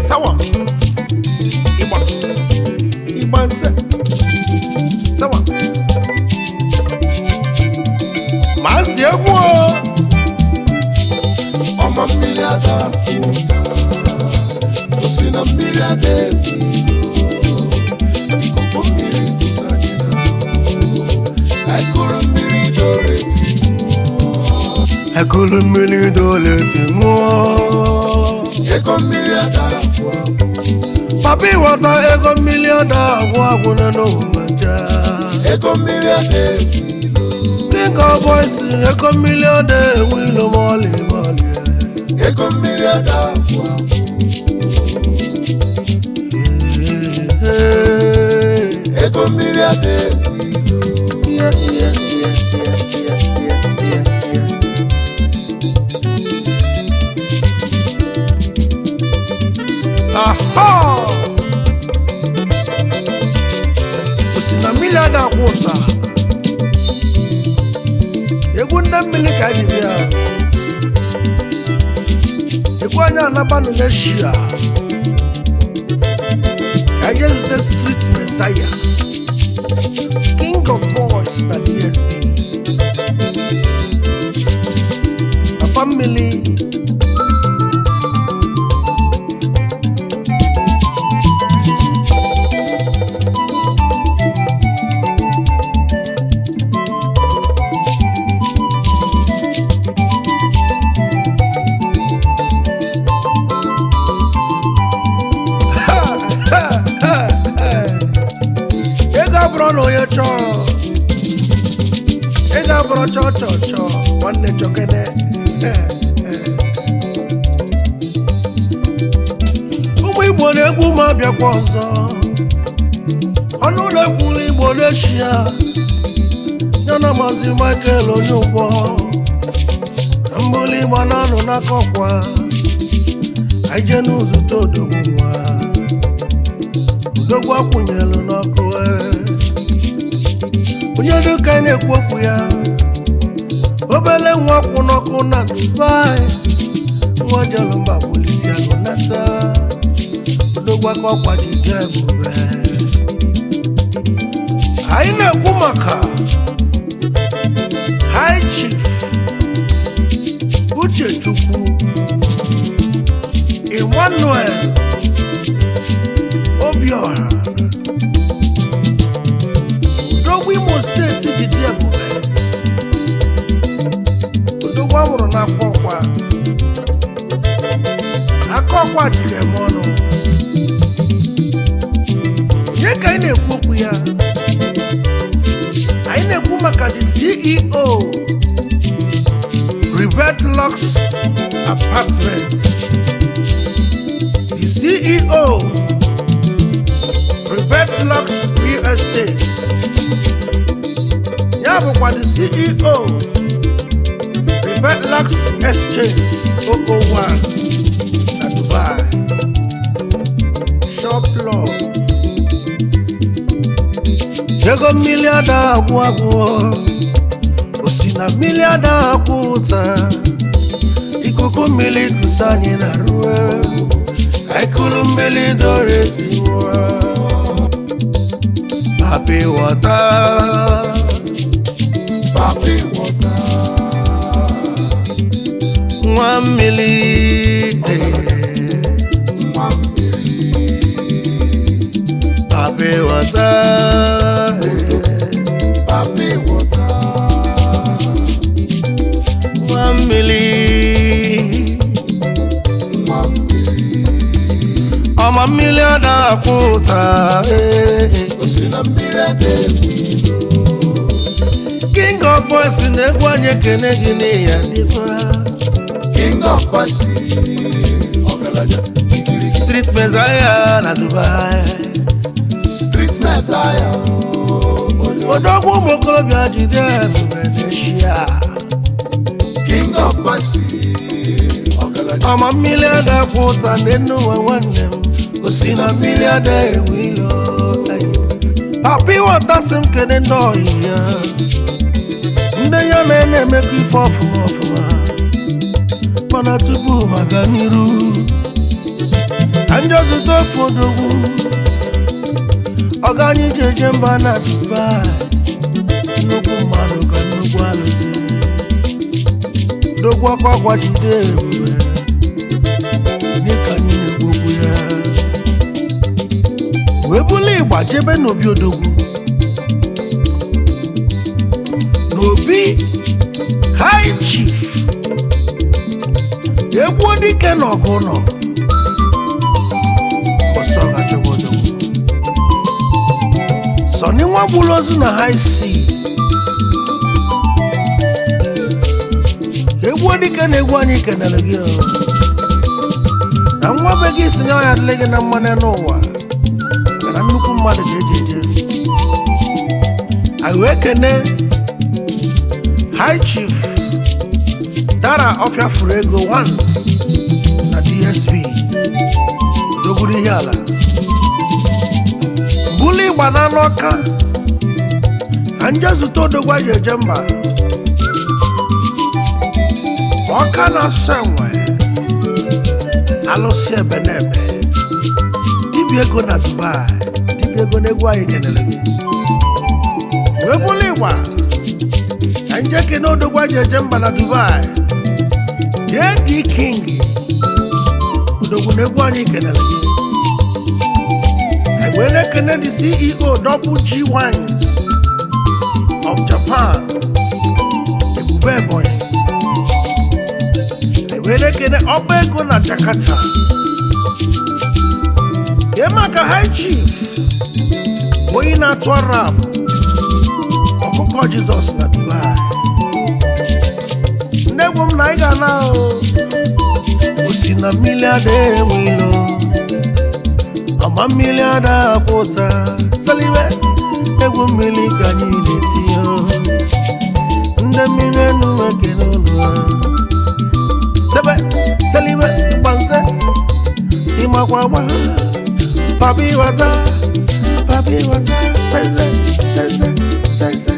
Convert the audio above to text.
Sawa. Ibanse. Sawa. Mazi egwu. Ọma mmiri ada pụta, osi na mmiri ada ebido, ikuku mmiri dusa gị na ekuru mmiri doleti Ekulu mmiri doleti ṅụọ. Ego mmiri ada agwụ agwụ, Papiwater ego mmiri ada agwụ agwụ na n'ụmụnja. ego mmiri ada ebido, King of boys ego mmiri ada ewu ilo mọlị mọlị. ego mmiri ada agwụ agwụ, ego mmiri ada ebido. Aha! Osi na mmiri ada akwụ ụta. Egwu nne mmiri ka anyị bịa. Egwu anyị anabanụ n'eshia. Ka anyị ezute street messiah. King of boys na DSP. Papa mmiri. No, you cho. Ega bro cho cho cho. One chokene. Umu Igbo na-egwu ma bịakwa ọzọ. Ọnụ na-ekwu Igbo n'eshia. Ya na Maazị Michael onye ụgbọ. Mbụli Igbo na-anụ n'akọkwa. Anyị je n'ụzụta odogwu nwa. Odogwu akwụnyelu n'ọkụ onye dịka anyị na-ekwu okwu ya. Obele nwa kwụ n'ọkụ na Dubai. Nwa jelu mba polisi agụ nata. Odogwu aka ọkwa jide ebube. Anyị na-ekwu maka High Chief Uchechukwu Emmanuel Obiora Odogwu Imo steeti jide ebube. Odogwu amụrụ n'afọ ọkwa. Aka ọkwa jiri eme ọnụ. Nye ka anyị na-ekwu okwu ya. Anyị na-ekwu maka the CEO Rivet Lux Apartment. The CEO Rivet Lux Real Estate. Ya bụkwa the CEO Rivet Lux Exchange 001 na Dubai. Shop Love. Ego mmiri ada agwụ agwụ. Osi na mmiri ada akwụ ụta. Ikuku mmiri kusa anyị na ruo. Ekulu mmiri dorezi nwa. Papiwater. Papiwater. Nwa mmiri. Nwa mmiri. Papiwater. Papiwater. Nwa mmiri. Nwa mmiri. Ọma mmiri ada akwụ ụta. Osi na mmiri ada ebido. King of boys na-egwu anyị ekene gị n'iya dịba. King of boys ọgaranya ikiri. Street messiah na Dubai. Street messiah. Odogwu ụmụ okorobịa jide ebube n'eshia. King of boys ọgaranya. Ọma mmiri ada akwụ ụta n'enu ụwa nwanne m. Osi na mmiri ada ewu ilo. Papiwater sim kene no ya nde ya na-emekwa ife ọfụma mana tupu maka n'iru anjọzụta ofu odogwu ọga anyị jeje mba na Dubai nnukwu mmadụ ka nnukwu alụsị dogwu ọkwa jide ebube dịka anyị na-ekwu okwu ya wee buli ịgba jebe n'obi odogwu n'obi high chief egwu dike n'ọgụ nọ ọsọ gachọba odogwu sọni nwa gburu ozu na high sea egwu dike na egwu anyị kenere gị na nwa be gị si na ọya dịle gị na mmanụ n'ụwa na nnukwu mmadụ ga-ejeje anyị wee kene high chief dara ọfịa furu ego 1 na DSP dogburu ihe ala buli ịgba na n'ọka ka nje zụta odogwu anyị eje mba ọka na-asọ enwe alụsị ebe n'ebe dibịa ego na Dubai dibịa ego na egwu anyị kenere gị wee buli ịgba ka nje kene odogwu anyị eje mba na Dubai JD King odogwu na egwu anyị kenere gị I will recognize the CEO Double G Wines of Japan. Ebube boy. I will recognize Obego na Jakarta. Yemaka High Chief. Boy na Twarab. Ọkụkọ Jesus na Dubai. Ndegwu m na ị ga na osi na miliade wilo. Ọma mmiri ada apụta saliwe egwu mmiri ka anyị na-etinye ndị mmiri enu ekene ụlọ sebe saliwe gbanse ịmakwa agba Papiwater seze